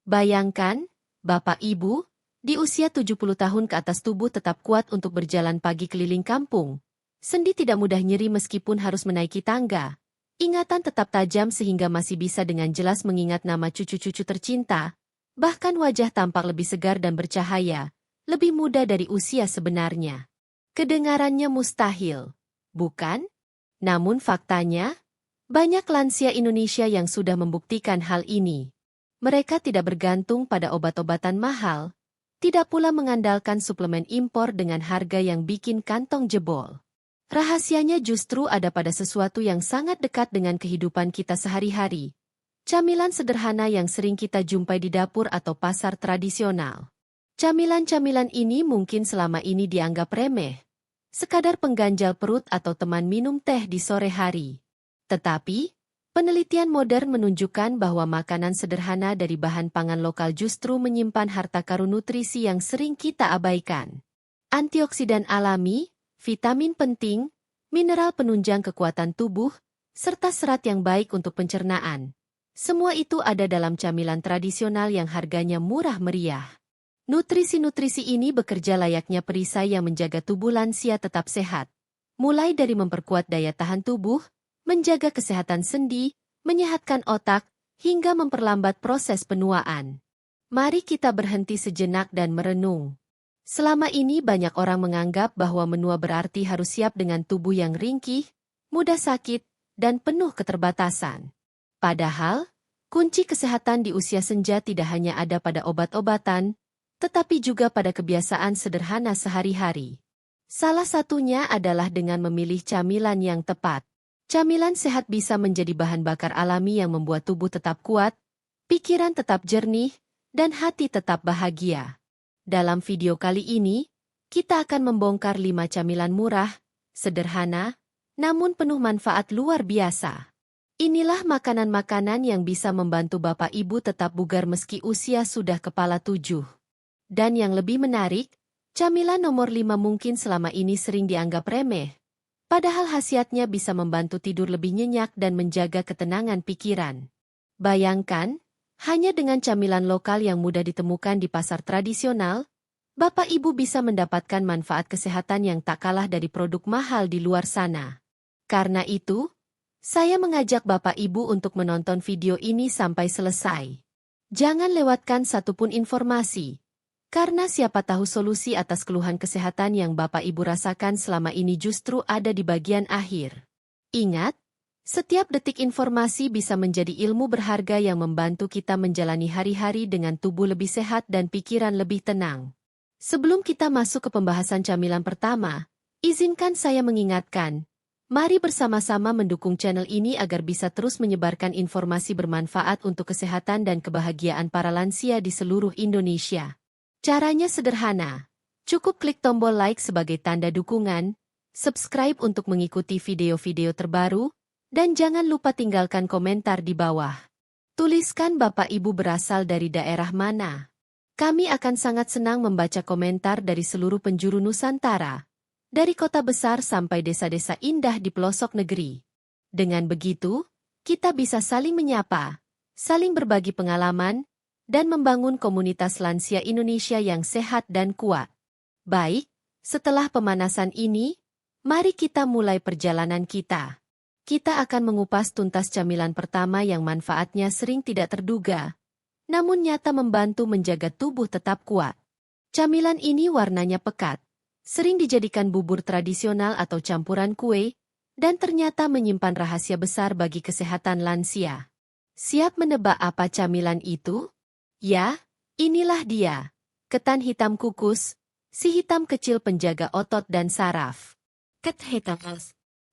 Bayangkan, Bapak Ibu, di usia 70 tahun ke atas tubuh tetap kuat untuk berjalan pagi keliling kampung. Sendi tidak mudah nyeri meskipun harus menaiki tangga. Ingatan tetap tajam sehingga masih bisa dengan jelas mengingat nama cucu-cucu tercinta. Bahkan wajah tampak lebih segar dan bercahaya, lebih muda dari usia sebenarnya. Kedengarannya mustahil, bukan? Namun faktanya, banyak lansia Indonesia yang sudah membuktikan hal ini. Mereka tidak bergantung pada obat-obatan mahal, tidak pula mengandalkan suplemen impor dengan harga yang bikin kantong jebol. Rahasianya justru ada pada sesuatu yang sangat dekat dengan kehidupan kita sehari-hari. Camilan sederhana yang sering kita jumpai di dapur atau pasar tradisional. Camilan-camilan ini mungkin selama ini dianggap remeh, sekadar pengganjal perut atau teman minum teh di sore hari. Tetapi, penelitian modern menunjukkan bahwa makanan sederhana dari bahan pangan lokal justru menyimpan harta karun nutrisi yang sering kita abaikan. Antioksidan alami, vitamin penting, mineral penunjang kekuatan tubuh, serta serat yang baik untuk pencernaan. Semua itu ada dalam camilan tradisional yang harganya murah meriah. Nutrisi-nutrisi ini bekerja layaknya perisai yang menjaga tubuh lansia tetap sehat. Mulai dari memperkuat daya tahan tubuh, menjaga kesehatan sendi, menyehatkan otak, hingga memperlambat proses penuaan. Mari kita berhenti sejenak dan merenung. Selama ini banyak orang menganggap bahwa menua berarti harus siap dengan tubuh yang ringkih, mudah sakit, dan penuh keterbatasan. Padahal, kunci kesehatan di usia senja tidak hanya ada pada obat-obatan, tetapi juga pada kebiasaan sederhana sehari-hari. Salah satunya adalah dengan memilih camilan yang tepat. Camilan sehat bisa menjadi bahan bakar alami yang membuat tubuh tetap kuat, pikiran tetap jernih, dan hati tetap bahagia. Dalam video kali ini, kita akan membongkar 5 camilan murah, sederhana, namun penuh manfaat luar biasa. Inilah makanan-makanan yang bisa membantu Bapak Ibu tetap bugar meski usia sudah kepala 7. Dan yang lebih menarik, camilan nomor 5 mungkin selama ini sering dianggap remeh. Padahal khasiatnya bisa membantu tidur lebih nyenyak dan menjaga ketenangan pikiran. Bayangkan, hanya dengan camilan lokal yang mudah ditemukan di pasar tradisional, Bapak Ibu bisa mendapatkan manfaat kesehatan yang tak kalah dari produk mahal di luar sana. Karena itu, saya mengajak Bapak Ibu untuk menonton video ini sampai selesai. Jangan lewatkan satupun informasi, karena siapa tahu solusi atas keluhan kesehatan yang Bapak Ibu rasakan selama ini justru ada di bagian akhir. Ingat, setiap detik informasi bisa menjadi ilmu berharga yang membantu kita menjalani hari-hari dengan tubuh lebih sehat dan pikiran lebih tenang. Sebelum kita masuk ke pembahasan camilan pertama, izinkan saya mengingatkan, mari bersama-sama mendukung channel ini agar bisa terus menyebarkan informasi bermanfaat untuk kesehatan dan kebahagiaan para lansia di seluruh Indonesia. Caranya sederhana, cukup klik tombol like sebagai tanda dukungan, subscribe untuk mengikuti video-video terbaru, dan jangan lupa tinggalkan komentar di bawah. Tuliskan Bapak Ibu berasal dari daerah mana. Kami akan sangat senang membaca komentar dari seluruh penjuru Nusantara, dari kota besar sampai desa-desa indah di pelosok negeri. Dengan begitu, kita bisa saling menyapa, saling berbagi pengalaman, dan membangun komunitas lansia Indonesia yang sehat dan kuat. Baik, setelah pemanasan ini, mari kita mulai perjalanan kita. Kita akan mengupas tuntas camilan pertama yang manfaatnya sering tidak terduga, namun nyata membantu menjaga tubuh tetap kuat. Camilan ini warnanya pekat, sering dijadikan bubur tradisional atau campuran kue, dan ternyata menyimpan rahasia besar bagi kesehatan lansia. Siap menebak apa camilan itu? Ya, inilah dia, ketan hitam kukus, si hitam kecil penjaga otot dan saraf. Ketan hitam.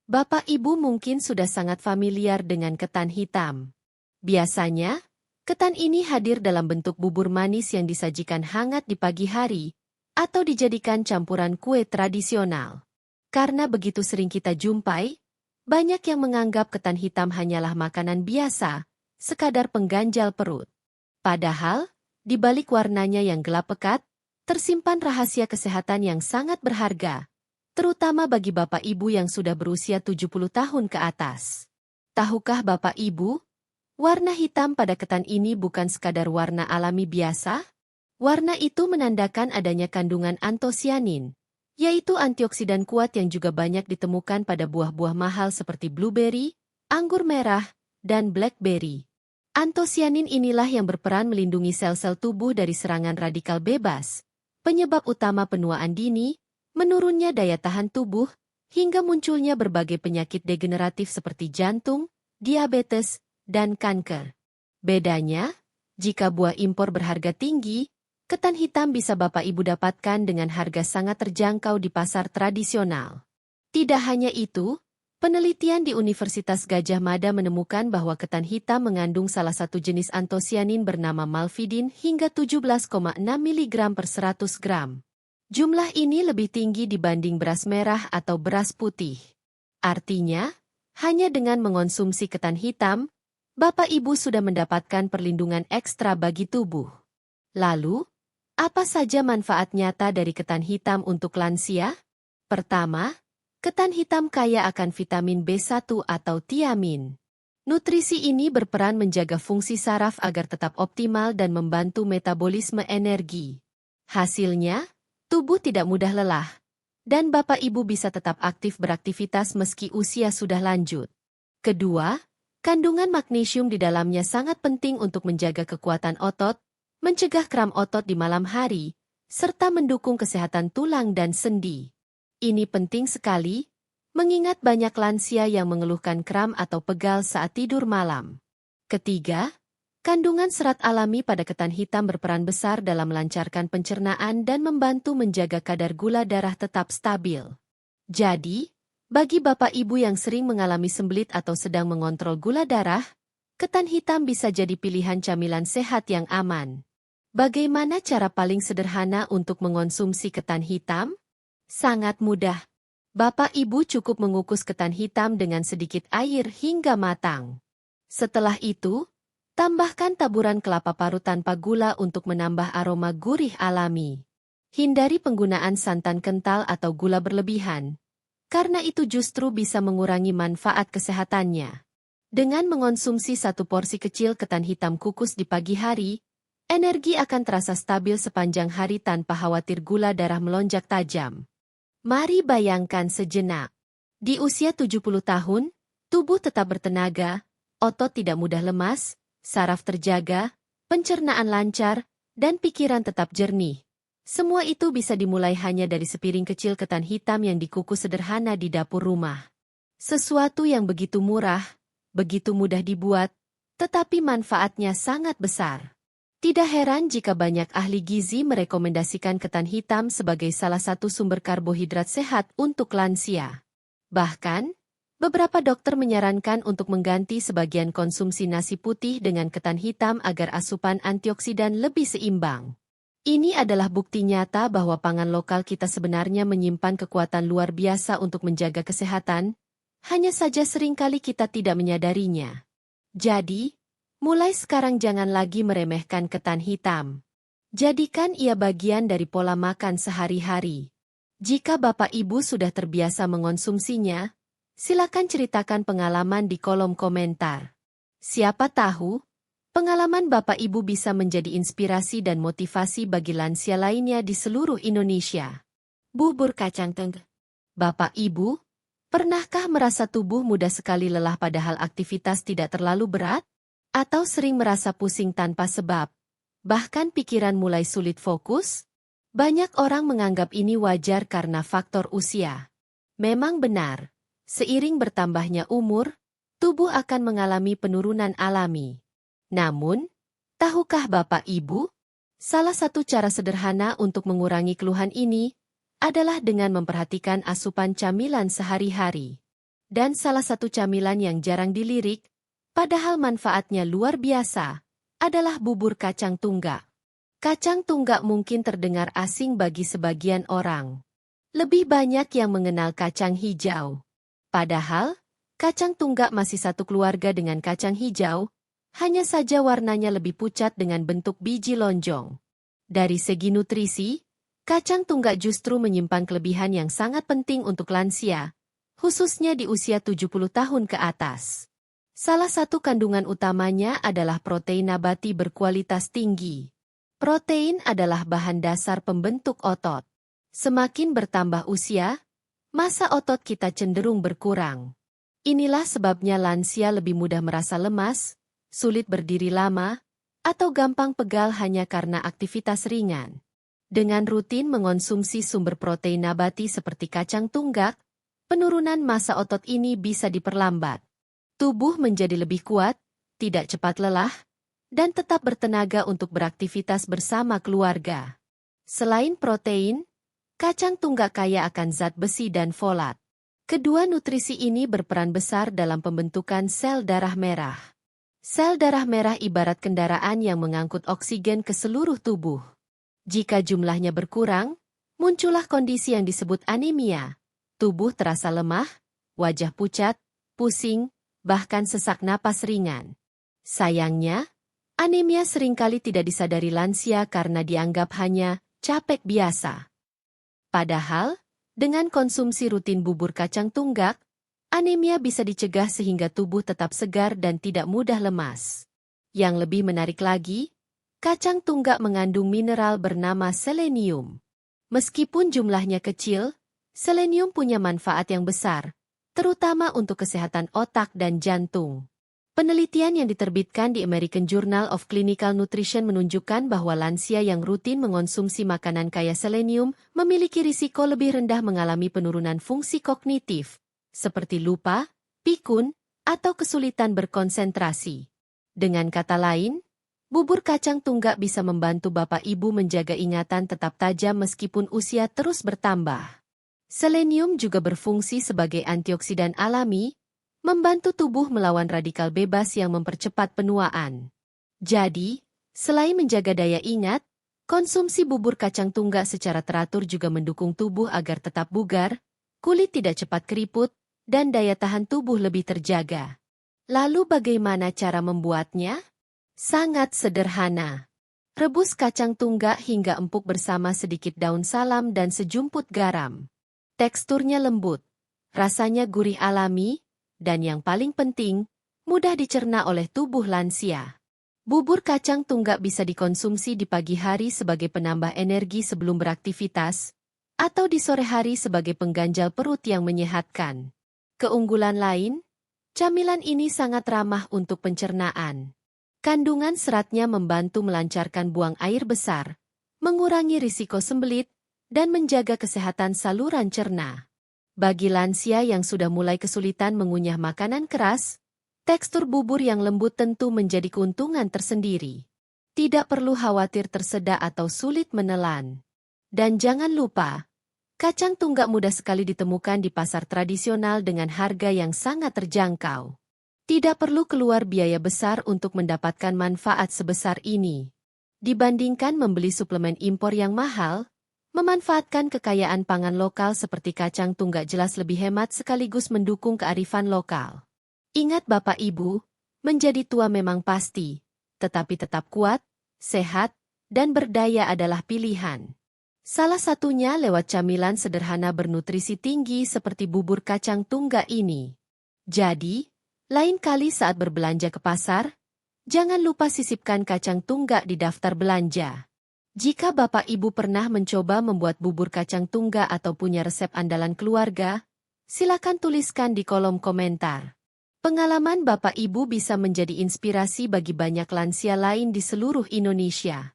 Bapak Ibu mungkin sudah sangat familiar dengan ketan hitam. Biasanya, ketan ini hadir dalam bentuk bubur manis yang disajikan hangat di pagi hari, atau dijadikan campuran kue tradisional. Karena begitu sering kita jumpai, banyak yang menganggap ketan hitam hanyalah makanan biasa, sekadar pengganjal perut. Padahal, di balik warnanya yang gelap pekat, tersimpan rahasia kesehatan yang sangat berharga, terutama bagi Bapak Ibu yang sudah berusia 70 tahun ke atas. Tahukah Bapak Ibu, Warna hitam pada ketan ini bukan sekadar warna alami biasa. Warna itu menandakan adanya kandungan antosianin, yaitu antioksidan kuat yang juga banyak ditemukan pada buah-buah mahal seperti blueberry, anggur merah, dan blackberry. Antosianin inilah yang berperan melindungi sel-sel tubuh dari serangan radikal bebas, penyebab utama penuaan dini, menurunnya daya tahan tubuh, hingga munculnya berbagai penyakit degeneratif seperti jantung, diabetes, dan kanker. Bedanya, jika buah impor berharga tinggi, ketan hitam bisa Bapak Ibu dapatkan dengan harga sangat terjangkau di pasar tradisional. Tidak hanya itu, penelitian di Universitas Gadjah Mada menemukan bahwa ketan hitam mengandung salah satu jenis antosianin bernama malvidin hingga 17,6 mg per 100 gram. Jumlah ini lebih tinggi dibanding beras merah atau beras putih. Artinya, hanya dengan mengonsumsi ketan hitam, Bapak Ibu sudah mendapatkan perlindungan ekstra bagi tubuh. Lalu, apa saja manfaat nyata dari ketan hitam untuk lansia? Pertama, ketan hitam kaya akan vitamin B1 atau tiamin. Nutrisi ini berperan menjaga fungsi saraf agar tetap optimal dan membantu metabolisme energi. Hasilnya, tubuh tidak mudah lelah, dan Bapak Ibu bisa tetap aktif beraktivitas meski usia sudah lanjut. Kedua, kandungan magnesium di dalamnya sangat penting untuk menjaga kekuatan otot, mencegah kram otot di malam hari, serta mendukung kesehatan tulang dan sendi. Ini penting sekali, mengingat banyak lansia yang mengeluhkan kram atau pegal saat tidur malam. Ketiga, kandungan serat alami pada ketan hitam berperan besar dalam melancarkan pencernaan dan membantu menjaga kadar gula darah tetap stabil. Jadi, bagi Bapak Ibu yang sering mengalami sembelit atau sedang mengontrol gula darah, ketan hitam bisa jadi pilihan camilan sehat yang aman. Bagaimana cara paling sederhana untuk mengonsumsi ketan hitam? Sangat mudah. Bapak Ibu cukup mengukus ketan hitam dengan sedikit air hingga matang. Setelah itu, tambahkan taburan kelapa parut tanpa gula untuk menambah aroma gurih alami. Hindari penggunaan santan kental atau gula berlebihan, karena itu justru bisa mengurangi manfaat kesehatannya. Dengan mengonsumsi satu porsi kecil ketan hitam kukus di pagi hari, energi akan terasa stabil sepanjang hari tanpa khawatir gula darah melonjak tajam. Mari bayangkan sejenak. Di usia 70 tahun, tubuh tetap bertenaga, otot tidak mudah lemas, saraf terjaga, pencernaan lancar, dan pikiran tetap jernih. Semua itu bisa dimulai hanya dari sepiring kecil ketan hitam yang dikukus sederhana di dapur rumah. Sesuatu yang begitu murah, begitu mudah dibuat, tetapi manfaatnya sangat besar. Tidak heran jika banyak ahli gizi merekomendasikan ketan hitam sebagai salah satu sumber karbohidrat sehat untuk lansia. Bahkan, beberapa dokter menyarankan untuk mengganti sebagian konsumsi nasi putih dengan ketan hitam agar asupan antioksidan lebih seimbang. Ini adalah bukti nyata bahwa pangan lokal kita sebenarnya menyimpan kekuatan luar biasa untuk menjaga kesehatan, hanya saja seringkali kita tidak menyadarinya. Jadi, mulai sekarang jangan lagi meremehkan ketan hitam. Jadikan ia bagian dari pola makan sehari-hari. Jika Bapak Ibu sudah terbiasa mengonsumsinya, silakan ceritakan pengalaman di kolom komentar. Siapa tahu, pengalaman Bapak Ibu bisa menjadi inspirasi dan motivasi bagi lansia lainnya di seluruh Indonesia. Bubur kacang teng. Bapak Ibu, pernahkah merasa tubuh mudah sekali lelah padahal aktivitas tidak terlalu berat? Atau sering merasa pusing tanpa sebab? Bahkan pikiran mulai sulit fokus? Banyak orang menganggap ini wajar karena faktor usia. Memang benar, seiring bertambahnya umur, tubuh akan mengalami penurunan alami. Namun, tahukah Bapak Ibu? Salah satu cara sederhana untuk mengurangi keluhan ini adalah dengan memperhatikan asupan camilan sehari-hari. Dan salah satu camilan yang jarang dilirik, padahal manfaatnya luar biasa, adalah bubur kacang tunggak. Kacang tunggak mungkin terdengar asing bagi sebagian orang. Lebih banyak yang mengenal kacang hijau. Padahal, kacang tunggak masih satu keluarga dengan kacang hijau, hanya saja warnanya lebih pucat dengan bentuk biji lonjong. Dari segi nutrisi, kacang tunggak justru menyimpan kelebihan yang sangat penting untuk lansia, khususnya di usia 70 tahun ke atas. Salah satu kandungan utamanya adalah protein nabati berkualitas tinggi. Protein adalah bahan dasar pembentuk otot. Semakin bertambah usia, massa otot kita cenderung berkurang. Inilah sebabnya lansia lebih mudah merasa lemas, sulit berdiri lama, atau gampang pegal hanya karena aktivitas ringan. Dengan rutin mengonsumsi sumber protein nabati seperti kacang tunggak, penurunan massa otot ini bisa diperlambat. Tubuh menjadi lebih kuat, tidak cepat lelah, dan tetap bertenaga untuk beraktivitas bersama keluarga. Selain protein, kacang tunggak kaya akan zat besi dan folat. Kedua nutrisi ini berperan besar dalam pembentukan sel darah merah. Sel darah merah ibarat kendaraan yang mengangkut oksigen ke seluruh tubuh. Jika jumlahnya berkurang, muncullah kondisi yang disebut anemia. Tubuh terasa lemah, wajah pucat, pusing, bahkan sesak napas ringan. Sayangnya, anemia seringkali tidak disadari lansia karena dianggap hanya capek biasa. Padahal, dengan konsumsi rutin bubur kacang tunggak, anemia bisa dicegah sehingga tubuh tetap segar dan tidak mudah lemas. Yang lebih menarik lagi, kacang tunggak mengandung mineral bernama selenium. Meskipun jumlahnya kecil, selenium punya manfaat yang besar, terutama untuk kesehatan otak dan jantung. Penelitian yang diterbitkan di American Journal of Clinical Nutrition menunjukkan bahwa lansia yang rutin mengonsumsi makanan kaya selenium memiliki risiko lebih rendah mengalami penurunan fungsi kognitif, seperti lupa, pikun, atau kesulitan berkonsentrasi. Dengan kata lain, bubur kacang tunggak bisa membantu Bapak Ibu menjaga ingatan tetap tajam meskipun usia terus bertambah. Selenium juga berfungsi sebagai antioksidan alami, membantu tubuh melawan radikal bebas yang mempercepat penuaan. Jadi, selain menjaga daya ingat, konsumsi bubur kacang tunggak secara teratur juga mendukung tubuh agar tetap bugar, kulit tidak cepat keriput, dan daya tahan tubuh lebih terjaga. Lalu bagaimana cara membuatnya? Sangat sederhana. Rebus kacang tunggak hingga empuk bersama sedikit daun salam dan sejumput garam. Teksturnya lembut, rasanya gurih alami, dan yang paling penting, mudah dicerna oleh tubuh lansia. Bubur kacang tunggak bisa dikonsumsi di pagi hari sebagai penambah energi sebelum beraktivitas, atau di sore hari sebagai pengganjal perut yang menyehatkan. Keunggulan lain, camilan ini sangat ramah untuk pencernaan. Kandungan seratnya membantu melancarkan buang air besar, mengurangi risiko sembelit, dan menjaga kesehatan saluran cerna. Bagi lansia yang sudah mulai kesulitan mengunyah makanan keras, tekstur bubur yang lembut tentu menjadi keuntungan tersendiri. Tidak perlu khawatir tersedak atau sulit menelan. Dan jangan lupa, kacang tunggak mudah sekali ditemukan di pasar tradisional dengan harga yang sangat terjangkau. Tidak perlu keluar biaya besar untuk mendapatkan manfaat sebesar ini. Dibandingkan membeli suplemen impor yang mahal, memanfaatkan kekayaan pangan lokal seperti kacang tunggak jelas lebih hemat sekaligus mendukung kearifan lokal. Ingat Bapak Ibu, menjadi tua memang pasti, tetapi tetap kuat, sehat, dan berdaya adalah pilihan. Salah satunya lewat camilan sederhana bernutrisi tinggi seperti bubur kacang tunggak ini. Jadi, lain kali saat berbelanja ke pasar, jangan lupa sisipkan kacang tunggak di daftar belanja. Jika Bapak Ibu pernah mencoba membuat bubur kacang tunggak atau punya resep andalan keluarga, silakan tuliskan di kolom komentar. Pengalaman Bapak Ibu bisa menjadi inspirasi bagi banyak lansia lain di seluruh Indonesia.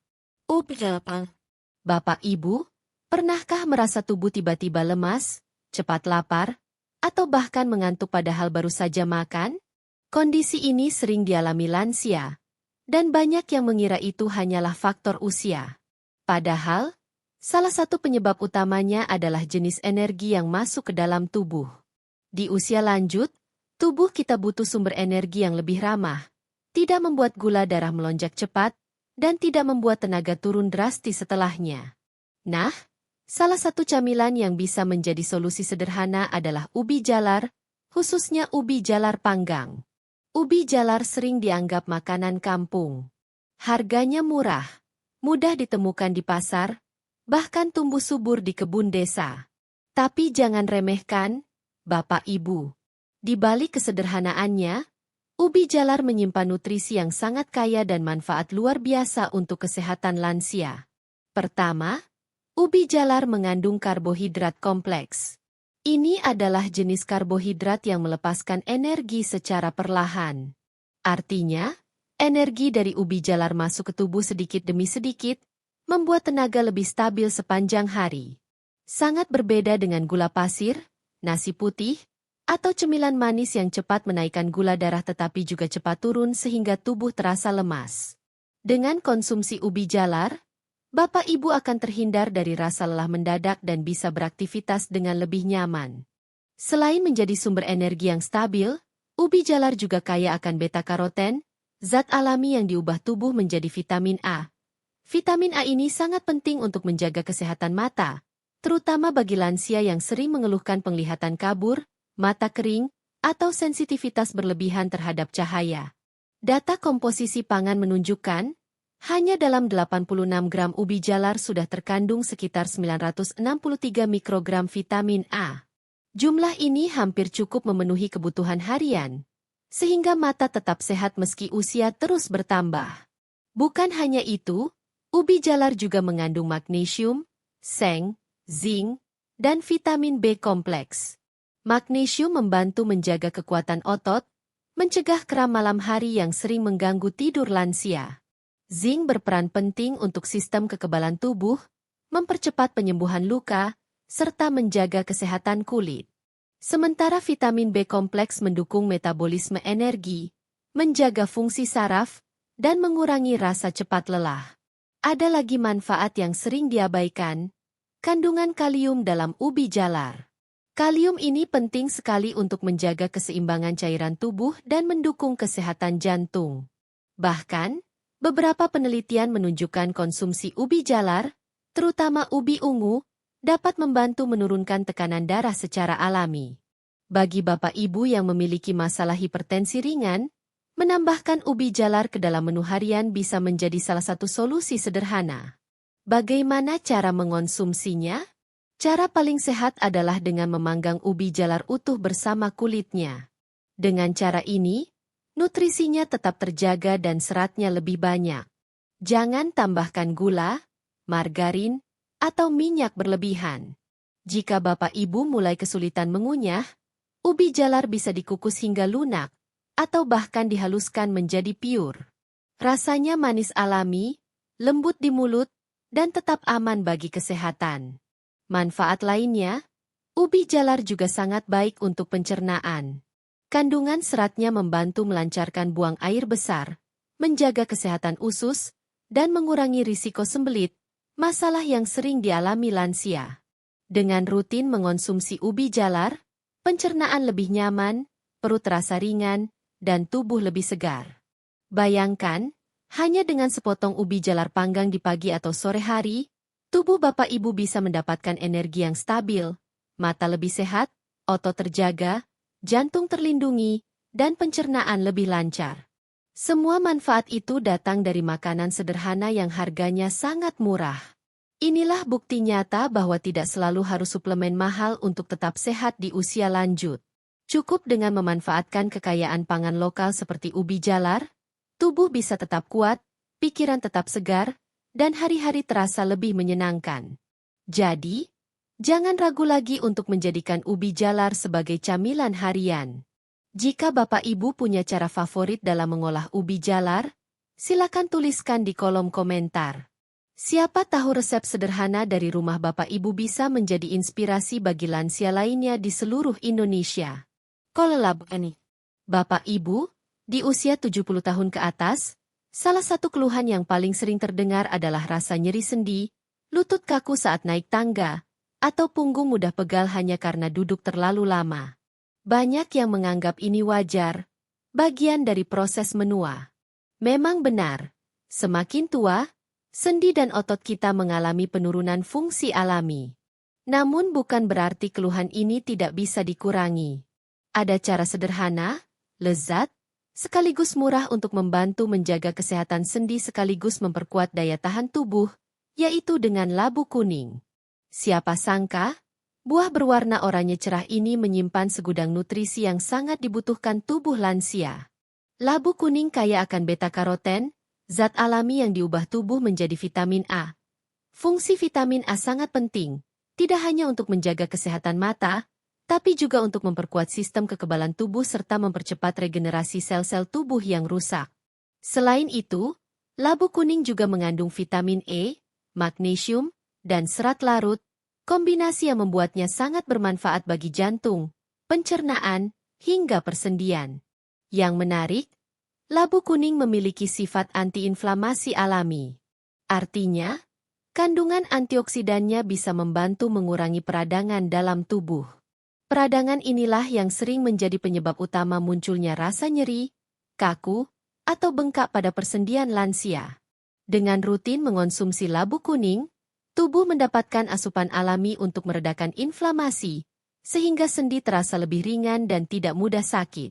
Bapak Ibu, pernahkah merasa tubuh tiba-tiba lemas, cepat lapar, atau bahkan mengantuk padahal baru saja makan? Kondisi ini sering dialami lansia, dan banyak yang mengira itu hanyalah faktor usia. Padahal, salah satu penyebab utamanya adalah jenis energi yang masuk ke dalam tubuh. Di usia lanjut, tubuh kita butuh sumber energi yang lebih ramah, tidak membuat gula darah melonjak cepat, dan tidak membuat tenaga turun drastis setelahnya. Nah, salah satu camilan yang bisa menjadi solusi sederhana adalah ubi jalar, khususnya ubi jalar panggang. Ubi jalar sering dianggap makanan kampung. Harganya murah, mudah ditemukan di pasar, bahkan tumbuh subur di kebun desa. Tapi jangan remehkan, Bapak Ibu. Di balik kesederhanaannya, Ubi jalar menyimpan nutrisi yang sangat kaya dan manfaat luar biasa untuk kesehatan lansia. Pertama, ubi jalar mengandung karbohidrat kompleks. Ini adalah jenis karbohidrat yang melepaskan energi secara perlahan. Artinya, energi dari ubi jalar masuk ke tubuh sedikit demi sedikit, membuat tenaga lebih stabil sepanjang hari. Sangat berbeda dengan gula pasir, nasi putih, atau cemilan manis yang cepat menaikkan gula darah tetapi juga cepat turun sehingga tubuh terasa lemas. Dengan konsumsi ubi jalar, Bapak Ibu akan terhindar dari rasa lelah mendadak dan bisa beraktivitas dengan lebih nyaman. Selain menjadi sumber energi yang stabil, ubi jalar juga kaya akan beta-karoten, zat alami yang diubah tubuh menjadi vitamin A. Vitamin A ini sangat penting untuk menjaga kesehatan mata, terutama bagi lansia yang sering mengeluhkan penglihatan kabur, mata kering, atau sensitivitas berlebihan terhadap cahaya. Data komposisi pangan menunjukkan, hanya dalam 86 gram ubi jalar sudah terkandung sekitar 963 mikrogram vitamin A. Jumlah ini hampir cukup memenuhi kebutuhan harian, sehingga mata tetap sehat meski usia terus bertambah. Bukan hanya itu, ubi jalar juga mengandung magnesium, seng, zinc, dan vitamin B kompleks. Magnesium membantu menjaga kekuatan otot, mencegah kram malam hari yang sering mengganggu tidur lansia. Zinc berperan penting untuk sistem kekebalan tubuh, mempercepat penyembuhan luka, serta menjaga kesehatan kulit. Sementara vitamin B kompleks mendukung metabolisme energi, menjaga fungsi saraf, dan mengurangi rasa cepat lelah. Ada lagi manfaat yang sering diabaikan, kandungan kalium dalam ubi jalar. Kalium ini penting sekali untuk menjaga keseimbangan cairan tubuh dan mendukung kesehatan jantung. Bahkan, beberapa penelitian menunjukkan konsumsi ubi jalar, terutama ubi ungu, dapat membantu menurunkan tekanan darah secara alami. Bagi Bapak Ibu yang memiliki masalah hipertensi ringan, menambahkan ubi jalar ke dalam menu harian bisa menjadi salah satu solusi sederhana. Bagaimana cara mengonsumsinya? Cara paling sehat adalah dengan memanggang ubi jalar utuh bersama kulitnya. Dengan cara ini, nutrisinya tetap terjaga dan seratnya lebih banyak. Jangan tambahkan gula, margarin, atau minyak berlebihan. Jika Bapak Ibu mulai kesulitan mengunyah, ubi jalar bisa dikukus hingga lunak, atau bahkan dihaluskan menjadi pure. Rasanya manis alami, lembut di mulut, dan tetap aman bagi kesehatan. Manfaat lainnya, ubi jalar juga sangat baik untuk pencernaan. Kandungan seratnya membantu melancarkan buang air besar, menjaga kesehatan usus, dan mengurangi risiko sembelit, masalah yang sering dialami lansia. Dengan rutin mengonsumsi ubi jalar, pencernaan lebih nyaman, perut terasa ringan, dan tubuh lebih segar. Bayangkan, hanya dengan sepotong ubi jalar panggang di pagi atau sore hari, tubuh Bapak Ibu bisa mendapatkan energi yang stabil, mata lebih sehat, otot terjaga, jantung terlindungi, dan pencernaan lebih lancar. Semua manfaat itu datang dari makanan sederhana yang harganya sangat murah. Inilah bukti nyata bahwa tidak selalu harus suplemen mahal untuk tetap sehat di usia lanjut. Cukup dengan memanfaatkan kekayaan pangan lokal seperti ubi jalar, tubuh bisa tetap kuat, pikiran tetap segar, dan hari-hari terasa lebih menyenangkan. Jadi, jangan ragu lagi untuk menjadikan ubi jalar sebagai camilan harian. Jika Bapak Ibu punya cara favorit dalam mengolah ubi jalar, silakan tuliskan di kolom komentar. Siapa tahu resep sederhana dari rumah Bapak Ibu bisa menjadi inspirasi bagi lansia lainnya di seluruh Indonesia. Kolelab ini. Bapak Ibu, di usia 70 tahun ke atas, salah satu keluhan yang paling sering terdengar adalah rasa nyeri sendi, lutut kaku saat naik tangga, atau punggung mudah pegal hanya karena duduk terlalu lama. Banyak yang menganggap ini wajar, bagian dari proses menua. Memang benar, semakin tua, sendi dan otot kita mengalami penurunan fungsi alami. Namun bukan berarti keluhan ini tidak bisa dikurangi. Ada cara sederhana, lezat, sekaligus murah untuk membantu menjaga kesehatan sendi sekaligus memperkuat daya tahan tubuh, yaitu dengan labu kuning. Siapa sangka, buah berwarna oranye cerah ini menyimpan segudang nutrisi yang sangat dibutuhkan tubuh lansia. Labu kuning kaya akan beta-karoten, zat alami yang diubah tubuh menjadi vitamin A. Fungsi vitamin A sangat penting, tidak hanya untuk menjaga kesehatan mata, tapi juga untuk memperkuat sistem kekebalan tubuh serta mempercepat regenerasi sel-sel tubuh yang rusak. Selain itu, labu kuning juga mengandung vitamin E, magnesium, dan serat larut, kombinasi yang membuatnya sangat bermanfaat bagi jantung, pencernaan, hingga persendian. Yang menarik, labu kuning memiliki sifat antiinflamasi alami. Artinya, kandungan antioksidannya bisa membantu mengurangi peradangan dalam tubuh. Peradangan inilah yang sering menjadi penyebab utama munculnya rasa nyeri, kaku, atau bengkak pada persendian lansia. Dengan rutin mengonsumsi labu kuning, tubuh mendapatkan asupan alami untuk meredakan inflamasi, sehingga sendi terasa lebih ringan dan tidak mudah sakit.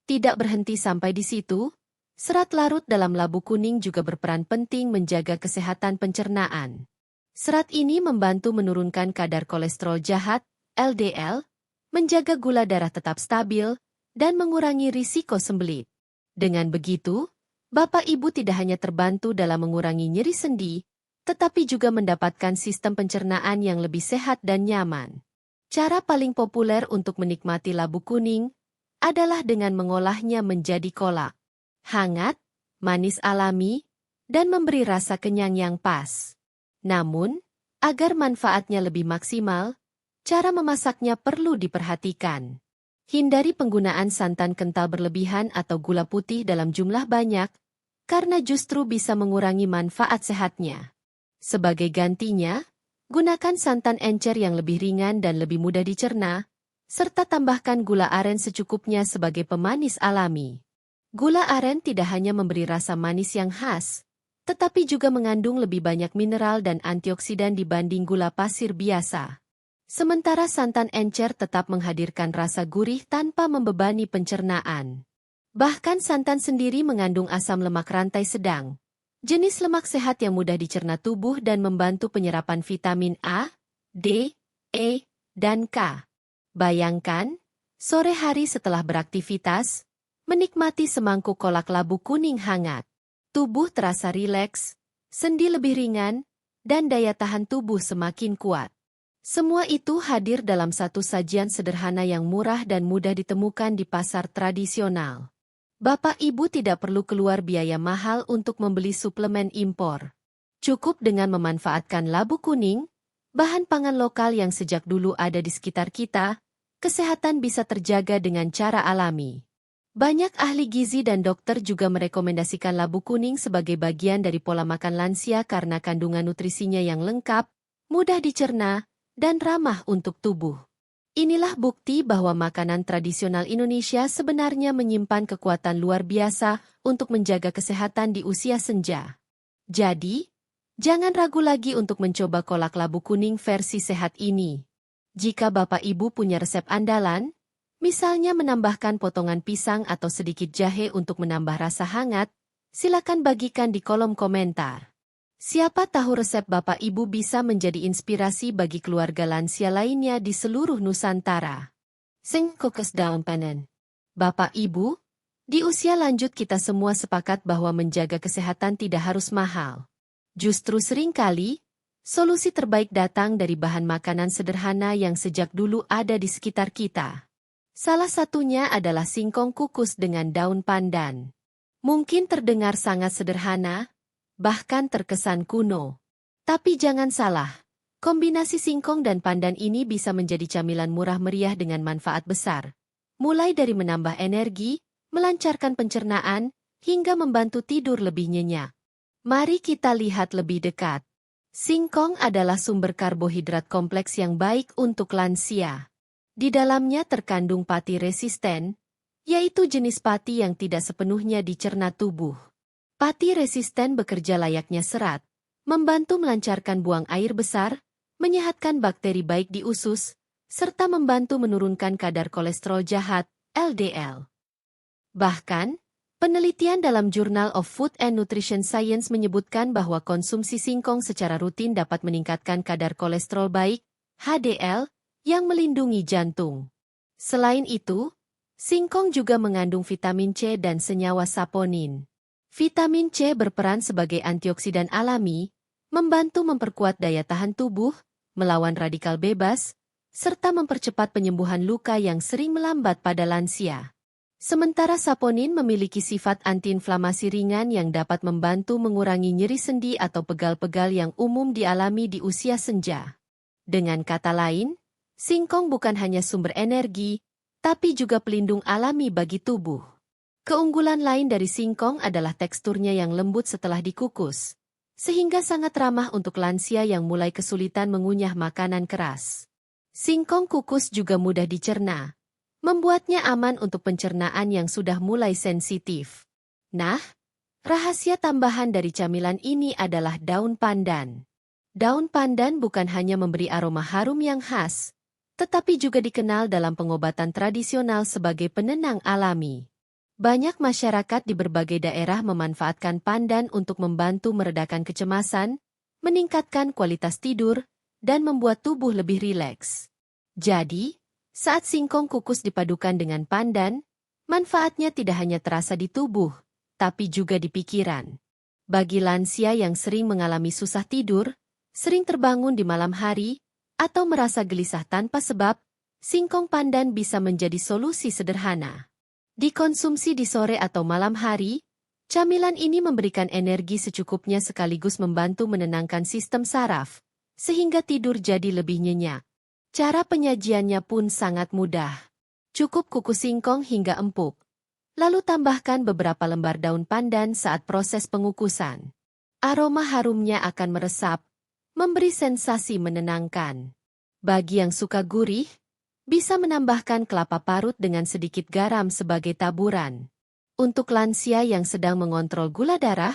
Tidak berhenti sampai di situ, serat larut dalam labu kuning juga berperan penting menjaga kesehatan pencernaan. Serat ini membantu menurunkan kadar kolesterol jahat, LDL, menjaga gula darah tetap stabil, dan mengurangi risiko sembelit. Dengan begitu, Bapak Ibu tidak hanya terbantu dalam mengurangi nyeri sendi, tetapi juga mendapatkan sistem pencernaan yang lebih sehat dan nyaman. Cara paling populer untuk menikmati labu kuning adalah dengan mengolahnya menjadi kolak. Hangat, manis alami, dan memberi rasa kenyang yang pas. Namun, agar manfaatnya lebih maksimal, cara memasaknya perlu diperhatikan. Hindari penggunaan santan kental berlebihan atau gula putih dalam jumlah banyak, karena justru bisa mengurangi manfaat sehatnya. Sebagai gantinya, gunakan santan encer yang lebih ringan dan lebih mudah dicerna, serta tambahkan gula aren secukupnya sebagai pemanis alami. Gula aren tidak hanya memberi rasa manis yang khas, tetapi juga mengandung lebih banyak mineral dan antioksidan dibanding gula pasir biasa. Sementara santan encer tetap menghadirkan rasa gurih tanpa membebani pencernaan. Bahkan santan sendiri mengandung asam lemak rantai sedang, jenis lemak sehat yang mudah dicerna tubuh dan membantu penyerapan vitamin A, D, E, dan K. Bayangkan, sore hari setelah beraktivitas, menikmati semangkuk kolak labu kuning hangat. Tubuh terasa rileks, sendi lebih ringan, dan daya tahan tubuh semakin kuat. Semua itu hadir dalam satu sajian sederhana yang murah dan mudah ditemukan di pasar tradisional. Bapak Ibu tidak perlu keluar biaya mahal untuk membeli suplemen impor. Cukup dengan memanfaatkan labu kuning, bahan pangan lokal yang sejak dulu ada di sekitar kita, kesehatan bisa terjaga dengan cara alami. Banyak ahli gizi dan dokter juga merekomendasikan labu kuning sebagai bagian dari pola makan lansia karena kandungan nutrisinya yang lengkap, mudah dicerna, dan ramah untuk tubuh. Inilah bukti bahwa makanan tradisional Indonesia sebenarnya menyimpan kekuatan luar biasa untuk menjaga kesehatan di usia senja. Jadi, jangan ragu lagi untuk mencoba kolak labu kuning versi sehat ini. Jika Bapak Ibu punya resep andalan, misalnya menambahkan potongan pisang atau sedikit jahe untuk menambah rasa hangat, silakan bagikan di kolom komentar. Siapa tahu resep Bapak Ibu bisa menjadi inspirasi bagi keluarga lansia lainnya di seluruh Nusantara. Sing kokes daun panen. Bapak Ibu, di usia lanjut kita semua sepakat bahwa menjaga kesehatan tidak harus mahal. Justru seringkali, solusi terbaik datang dari bahan makanan sederhana yang sejak dulu ada di sekitar kita. Salah satunya adalah singkong kukus dengan daun pandan. Mungkin terdengar sangat sederhana, bahkan terkesan kuno. Tapi jangan salah, kombinasi singkong dan pandan ini bisa menjadi camilan murah meriah dengan manfaat besar. Mulai dari menambah energi, melancarkan pencernaan, hingga membantu tidur lebih nyenyak. Mari kita lihat lebih dekat. Singkong adalah sumber karbohidrat kompleks yang baik untuk lansia. Di dalamnya terkandung pati resisten, yaitu jenis pati yang tidak sepenuhnya dicerna tubuh. Pati resisten bekerja layaknya serat, membantu melancarkan buang air besar, menyehatkan bakteri baik di usus, serta membantu menurunkan kadar kolesterol jahat, LDL. Bahkan, penelitian dalam Journal of Food and Nutrition Science menyebutkan bahwa konsumsi singkong secara rutin dapat meningkatkan kadar kolesterol baik, HDL, yang melindungi jantung. Selain itu, Singkong juga mengandung vitamin C dan senyawa saponin. Vitamin C berperan sebagai antioksidan alami, membantu memperkuat daya tahan tubuh, melawan radikal bebas, serta mempercepat penyembuhan luka yang sering melambat pada lansia. Sementara saponin memiliki sifat antiinflamasi ringan yang dapat membantu mengurangi nyeri sendi atau pegal-pegal yang umum dialami di usia senja. Dengan kata lain, singkong bukan hanya sumber energi, tapi juga pelindung alami bagi tubuh. Keunggulan lain dari singkong adalah teksturnya yang lembut setelah dikukus, sehingga sangat ramah untuk lansia yang mulai kesulitan mengunyah makanan keras. Singkong kukus juga mudah dicerna, membuatnya aman untuk pencernaan yang sudah mulai sensitif. Nah, rahasia tambahan dari camilan ini adalah daun pandan. Daun pandan bukan hanya memberi aroma harum yang khas, tetapi juga dikenal dalam pengobatan tradisional sebagai penenang alami. Banyak masyarakat di berbagai daerah memanfaatkan pandan untuk membantu meredakan kecemasan, meningkatkan kualitas tidur, dan membuat tubuh lebih rileks. Jadi, saat singkong kukus dipadukan dengan pandan, manfaatnya tidak hanya terasa di tubuh, tapi juga di pikiran. Bagi lansia yang sering mengalami susah tidur, sering terbangun di malam hari, atau merasa gelisah tanpa sebab, singkong pandan bisa menjadi solusi sederhana. Dikonsumsi di sore atau malam hari, camilan ini memberikan energi secukupnya sekaligus membantu menenangkan sistem saraf, sehingga tidur jadi lebih nyenyak. Cara penyajiannya pun sangat mudah. Cukup kukus singkong hingga empuk. Lalu tambahkan beberapa lembar daun pandan saat proses pengukusan. Aroma harumnya akan meresap, memberi sensasi menenangkan. Bagi yang suka gurih, bisa menambahkan kelapa parut dengan sedikit garam sebagai taburan. Untuk lansia yang sedang mengontrol gula darah,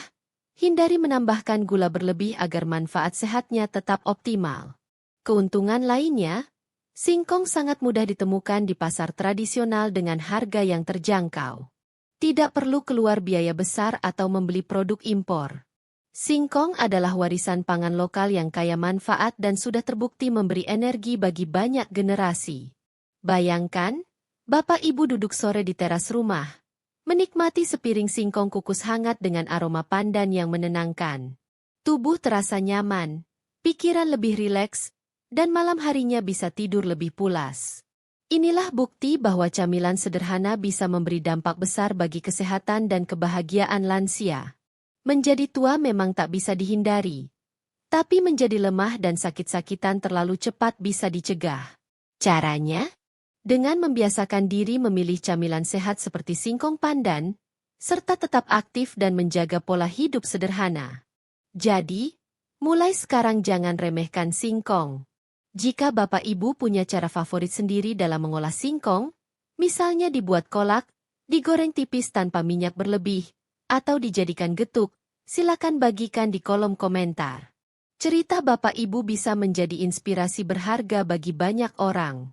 hindari menambahkan gula berlebih agar manfaat sehatnya tetap optimal. Keuntungan lainnya, singkong sangat mudah ditemukan di pasar tradisional dengan harga yang terjangkau. Tidak perlu keluar biaya besar atau membeli produk impor. Singkong adalah warisan pangan lokal yang kaya manfaat dan sudah terbukti memberi energi bagi banyak generasi. Bayangkan, Bapak Ibu duduk sore di teras rumah, menikmati sepiring singkong kukus hangat dengan aroma pandan yang menenangkan. Tubuh terasa nyaman, pikiran lebih rileks, dan malam harinya bisa tidur lebih pulas. Inilah bukti bahwa camilan sederhana bisa memberi dampak besar bagi kesehatan dan kebahagiaan lansia. Menjadi tua memang tak bisa dihindari, tapi menjadi lemah dan sakit-sakitan terlalu cepat bisa dicegah. Caranya? Dengan membiasakan diri memilih camilan sehat seperti singkong pandan, serta tetap aktif dan menjaga pola hidup sederhana. Jadi, mulai sekarang jangan remehkan singkong. Jika Bapak Ibu punya cara favorit sendiri dalam mengolah singkong, misalnya dibuat kolak, digoreng tipis tanpa minyak berlebih, atau dijadikan getuk, silakan bagikan di kolom komentar. Cerita Bapak Ibu bisa menjadi inspirasi berharga bagi banyak orang.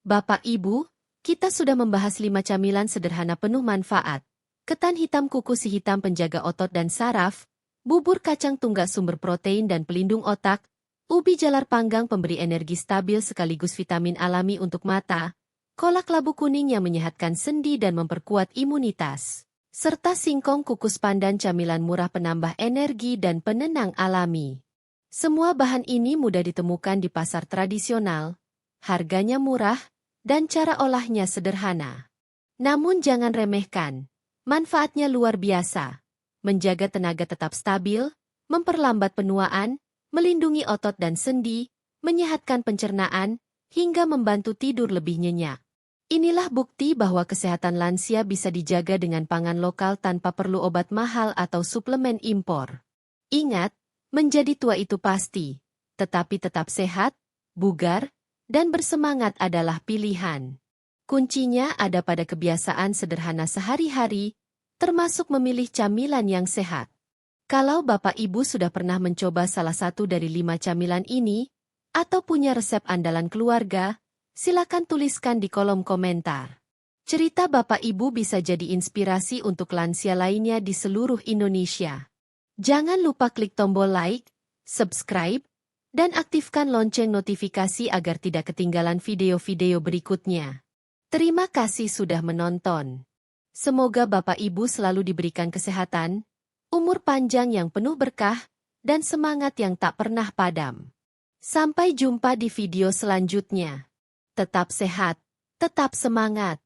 Bapak Ibu, kita sudah membahas 5 camilan sederhana penuh manfaat. Ketan hitam kukus si hitam penjaga otot dan saraf, bubur kacang tunggak sumber protein dan pelindung otak, ubi jalar panggang pemberi energi stabil sekaligus vitamin alami untuk mata, kolak labu kuning yang menyehatkan sendi dan memperkuat imunitas, serta singkong kukus pandan camilan murah penambah energi dan penenang alami. Semua bahan ini mudah ditemukan di pasar tradisional, harganya murah, dan cara olahnya sederhana. Namun jangan remehkan, manfaatnya luar biasa. Menjaga tenaga tetap stabil, memperlambat penuaan, melindungi otot dan sendi, menyehatkan pencernaan, hingga membantu tidur lebih nyenyak. Inilah bukti bahwa kesehatan lansia bisa dijaga dengan pangan lokal tanpa perlu obat mahal atau suplemen impor. Ingat, menjadi tua itu pasti, tetapi tetap sehat, bugar, dan bersemangat adalah pilihan. Kuncinya ada pada kebiasaan sederhana sehari-hari, termasuk memilih camilan yang sehat. Kalau Bapak Ibu sudah pernah mencoba salah satu dari 5 camilan ini, atau punya resep andalan keluarga, silakan tuliskan di kolom komentar. Cerita Bapak Ibu bisa jadi inspirasi untuk lansia lainnya di seluruh Indonesia. Jangan lupa klik tombol like, subscribe, dan aktifkan lonceng notifikasi agar tidak ketinggalan video-video berikutnya. Terima kasih sudah menonton. Semoga Bapak Ibu selalu diberikan kesehatan, umur panjang yang penuh berkah, dan semangat yang tak pernah padam. Sampai jumpa di video selanjutnya. Tetap sehat, tetap semangat.